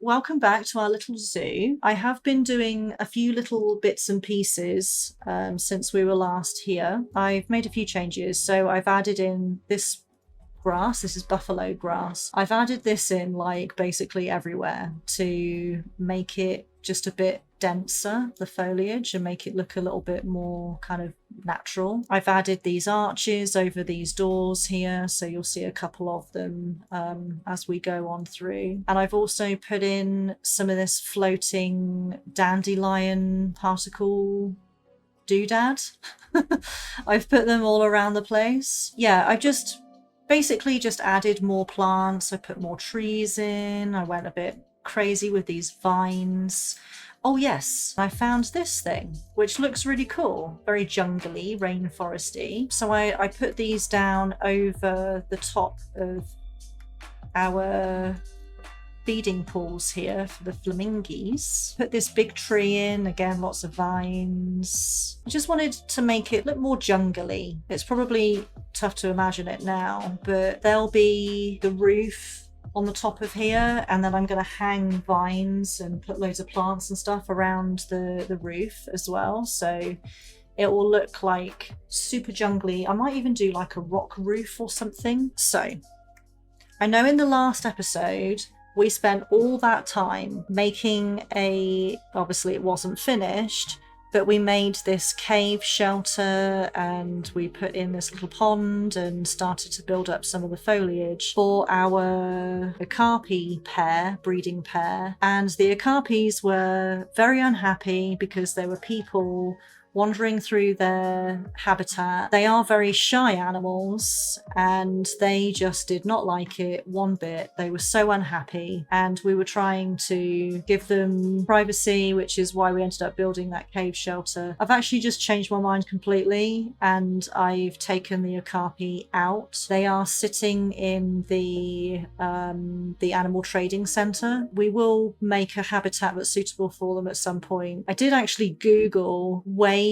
welcome back to our little zoo. I have been doing a few little bits and pieces since we were last here. I've made a few changes. So I've added in this grass. This is buffalo grass. I've added this in like basically everywhere to make it just a bit denser, the foliage, and make it look a little bit more kind of natural. I've added these arches over these doors here, so you'll see a couple of them as we go on through. And I've also put in some of this floating dandelion particle doodad. I've put them all around the place. Yeah, I've just basically just added more plants. I put more trees in. I went a bit crazy with these vines. Oh yes, I found this thing, which looks really cool. Very jungly, rainforesty. So I put these down over the top of our feeding pools here for the flamingos. Put this big tree in, again, lots of vines. I just wanted to make it look more jungly. It's probably tough to imagine it now, but there'll be the roof on the top of here, and then I'm going to hang vines and put loads of plants and stuff around the roof as well, so it will look like super jungly. I might even do like a rock roof or something. So I know in the last episode we spent all that time making obviously it wasn't finished, but we made this cave shelter and we put in this little pond and started to build up some of the foliage for our okapi breeding pair. And the okapis were very unhappy because there were people wandering through their habitat. They are very shy animals and they just did not like it one bit. They were so unhappy, and we were trying to give them privacy, which is why we ended up building that cave shelter. I've actually just changed my mind completely and I've taken the okapi out. They are sitting in the animal trading center. We will make a habitat that's suitable for them at some point. I did actually Google ways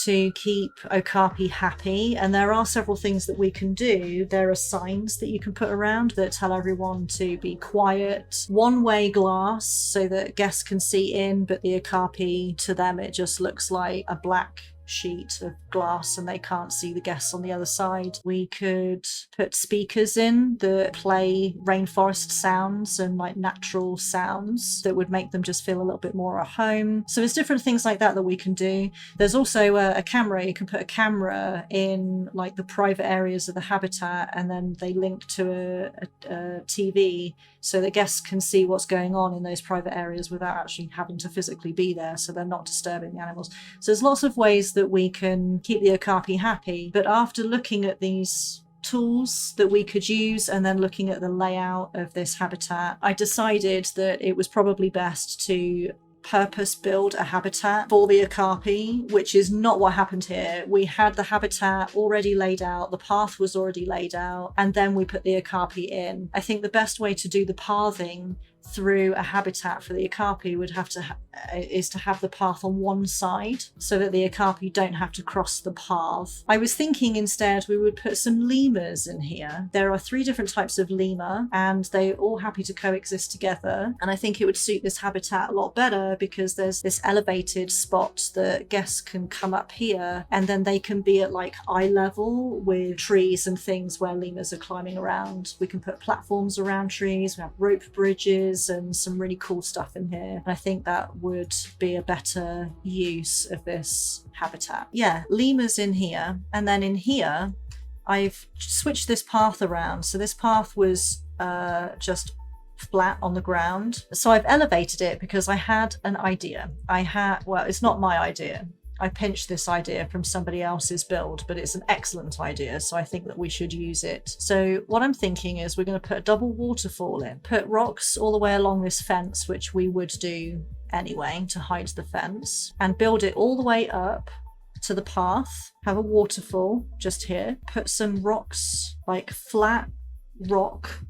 to keep okapi happy, and there are several things that we can do. There are signs that you can put around that tell everyone to be quiet. One-way glass so that guests can see in, but the okapi, to them it just looks like a black sheet of glass and they can't see the guests on the other side. We could put speakers in that play rainforest sounds and like natural sounds that would make them just feel a little bit more at home. So there's different things like that we can do. There's also a camera. You can put a camera in like the private areas of the habitat, and then they link to a TV so that guests can see what's going on in those private areas without actually having to physically be there, so they're not disturbing the animals. So there's lots of ways that we can keep the okapi happy. But after looking at these tools that we could use and then looking at the layout of this habitat, I decided that it was probably best to purpose build a habitat for the okapi, which is not what happened here. We had the habitat already laid out, the path was already laid out, and then we put the okapi in. I think the best way to do the pathing through a habitat for the okapi is to have the path on one side so that the okapi don't have to cross the path. I was thinking instead we would put some lemurs in here. There are 3 different types of lemur and they're all happy to coexist together, and I think it would suit this habitat a lot better because there's this elevated spot that guests can come up here and then they can be at like eye level with trees and things where lemurs are climbing around. We can put platforms around trees, we have rope bridges and some really cool stuff in here, and I think that would be a better use of this habitat. Yeah, lemurs in here, and then in here I've switched this path around. So this path was just flat on the ground, so I've elevated it because I had an idea. Well, it's not my idea. I pinched this idea from somebody else's build, but it's an excellent idea, so I think that we should use it. So what I'm thinking is we're going to put a double waterfall in, put rocks all the way along this fence, which we would do anyway to hide the fence, and build it all the way up to the path, have a waterfall just here, put some rocks, like flat rock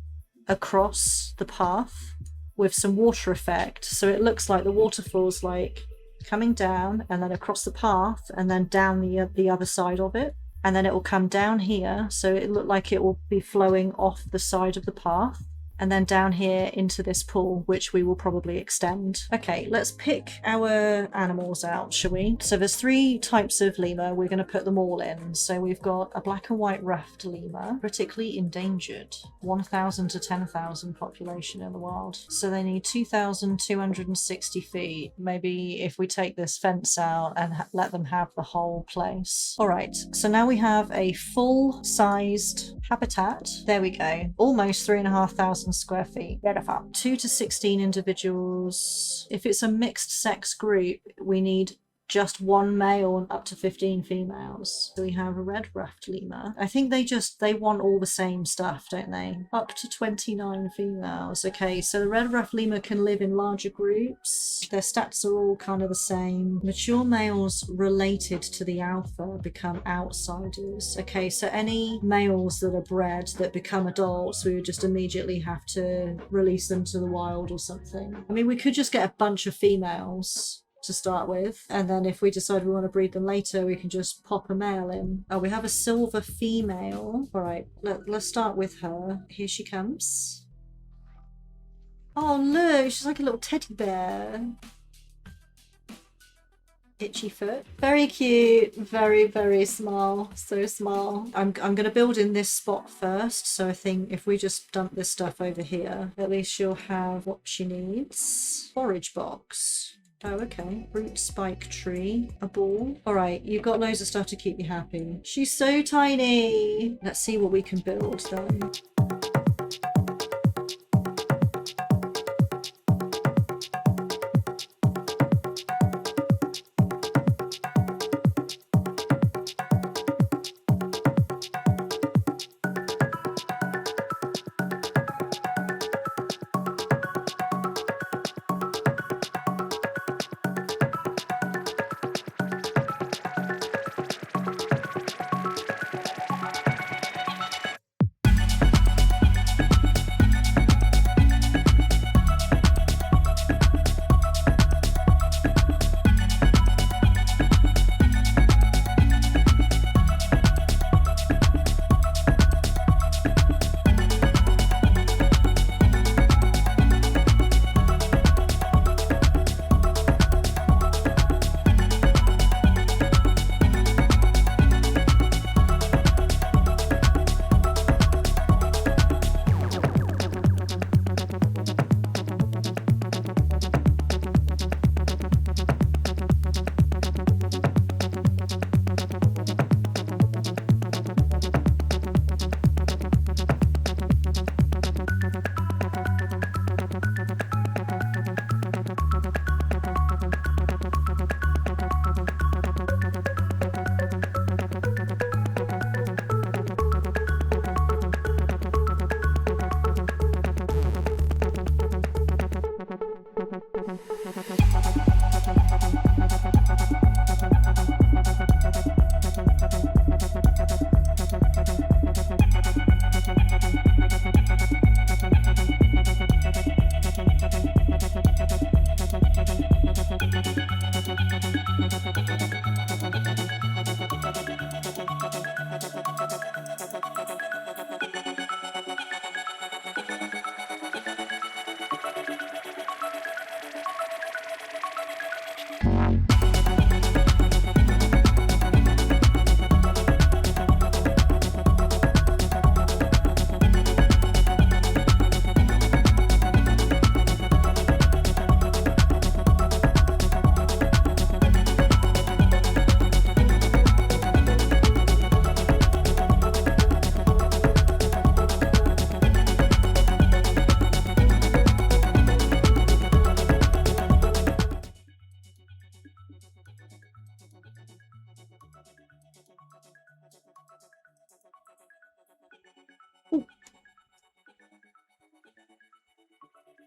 across the path with some water effect, so it looks like the waterfall's like coming down and then across the path and then down the other side of it, and then it will come down here, so it looked like it will be flowing off the side of the path. and then down here into this pool, which we will probably extend. Okay, let's pick our animals out, shall we? So there's 3 types of lemur. We're going to put them all in. So we've got a black and white ruffed lemur, critically endangered, 1,000 to 10,000 population in the wild. So they need 2,260 feet. Maybe if we take this fence out and let them have the whole place. All right, so now we have a full-sized habitat. There we go. Almost 3,500 square feet. Beautiful. 2 to 16 individuals. If it's a mixed sex group, we need just 1 male and up to 15 females. So we have a red ruffed lemur. I think they want all the same stuff, don't they? Up to 29 females. Okay, so the red ruffed lemur can live in larger groups. Their stats are all kind of the same. Mature males related to the alpha become outsiders. Okay, so any males that are bred that become adults, we would just immediately have to release them to the wild or something. I mean, we could just get a bunch of females to start with, and then if we decide we want to breed them later, we can just pop a male in. Oh, we have a silver female. All right, let's start with her. Here she comes. Oh look, she's like a little teddy bear. Itchy foot. Very cute. Very, very small. So small. I'm gonna build in this spot first, so I think if we just dump this stuff over here, at least she'll have what she needs. Forage box. Oh, okay. Root spike tree. A ball. Alright, you've got loads of stuff to keep you happy. She's so tiny! Let's see what we can build then.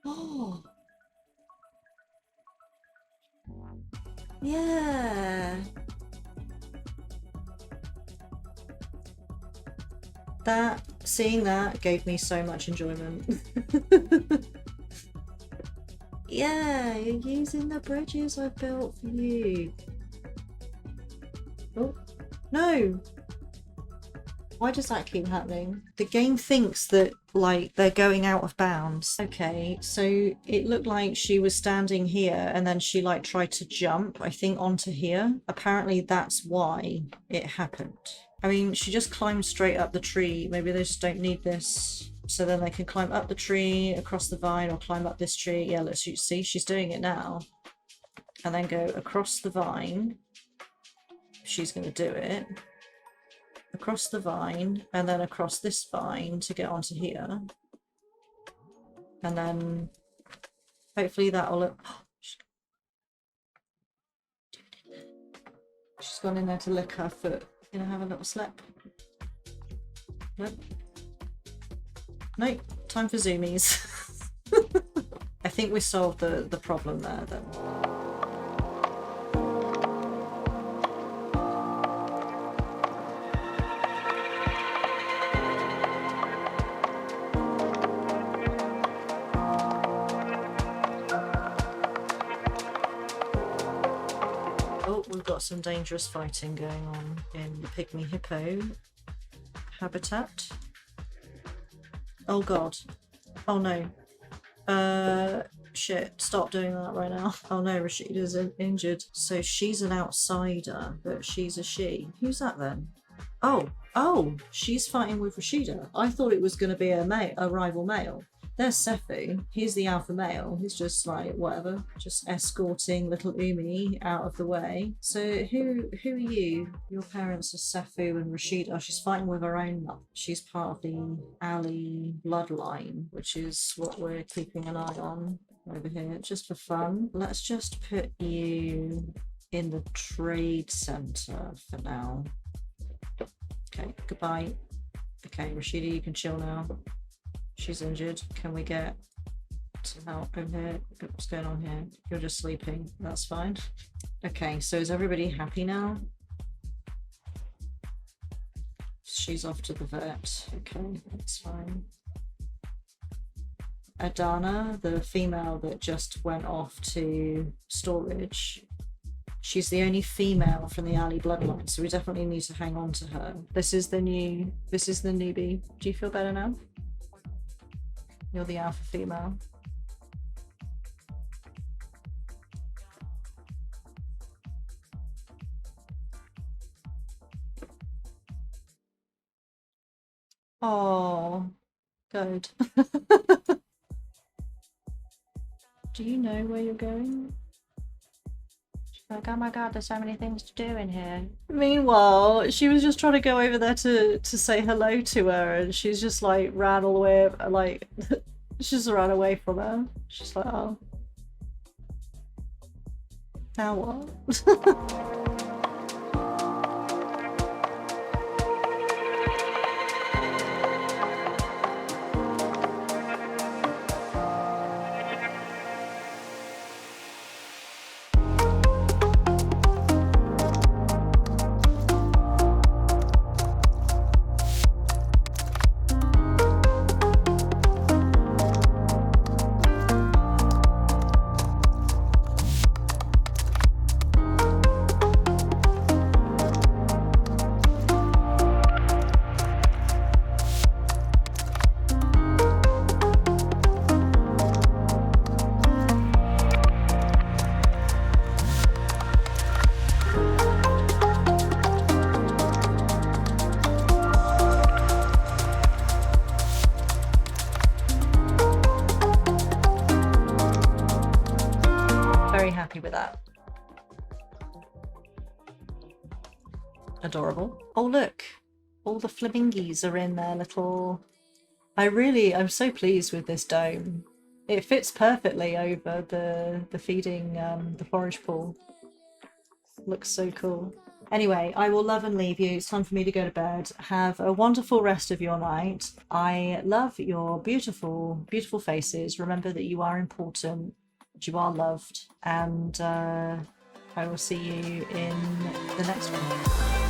Oh. Yeah. Seeing that gave me so much enjoyment. Yeah, you're using the bridges I built for you. Oh, no. Why does that keep happening? The game thinks that, like, they're going out of bounds. Okay, so it looked like she was standing here and then she, like, tried to jump, I think, onto here. Apparently that's why it happened. I mean, she just climbed straight up the tree. Maybe they just don't need this. So then they can climb up the tree, across the vine, or climb up this tree. Yeah, let's see, she's doing it now. And then go across the vine. She's going to do it. Across the vine, and then across this vine to get onto here. And then hopefully that'll look... She's gone in there to lick her foot. Gonna have a little slip. Nope. Nope. Time for zoomies. I think we solved the problem there then. We've got some dangerous fighting going on in the pygmy hippo habitat. Oh god. Oh no. Shit, stop doing that right now. Oh no, Rashida's injured. So she's an outsider, but she's a she. Who's that then? Oh, she's fighting with Rashida. I thought it was going to be a rival male. There's Sefu. He's the alpha male. He's just like, whatever, just escorting little Umi out of the way. So who are you? Your parents are Sefu and Rashida. Oh, she's fighting with her own mum. She's part of the Ali bloodline, which is what we're keeping an eye on over here, just for fun. Let's just put you in the trade center for now. Okay, goodbye. Okay, Rashida, you can chill now. She's injured. Can we get some help over here? What's going on here? You're just sleeping. That's fine. Okay, so is everybody happy now? She's off to the vet. Okay, that's fine. Adana, the female that just went off to storage, she's the only female from the Ali bloodline, so we definitely need to hang on to her. This is the newbie. Do you feel better now? You're the alpha female. Oh, good. Do you know where you're going? She's like, oh my god, there's so many things to do in here. Meanwhile, she was just trying to go over there to say hello to her, and she's just like ran all the way, like, she just ran away from her. She's like, oh. Now what? Happy with that. Adorable. Oh look, all the flamingos are in their little... I'm so pleased with this dome. It fits perfectly over the feeding, the forage pool. Looks so cool. Anyway, I will love and leave you. It's time for me to go to bed. Have a wonderful rest of your night. I love your beautiful, beautiful faces. Remember that you are important. You are loved, and I will see you in the next one.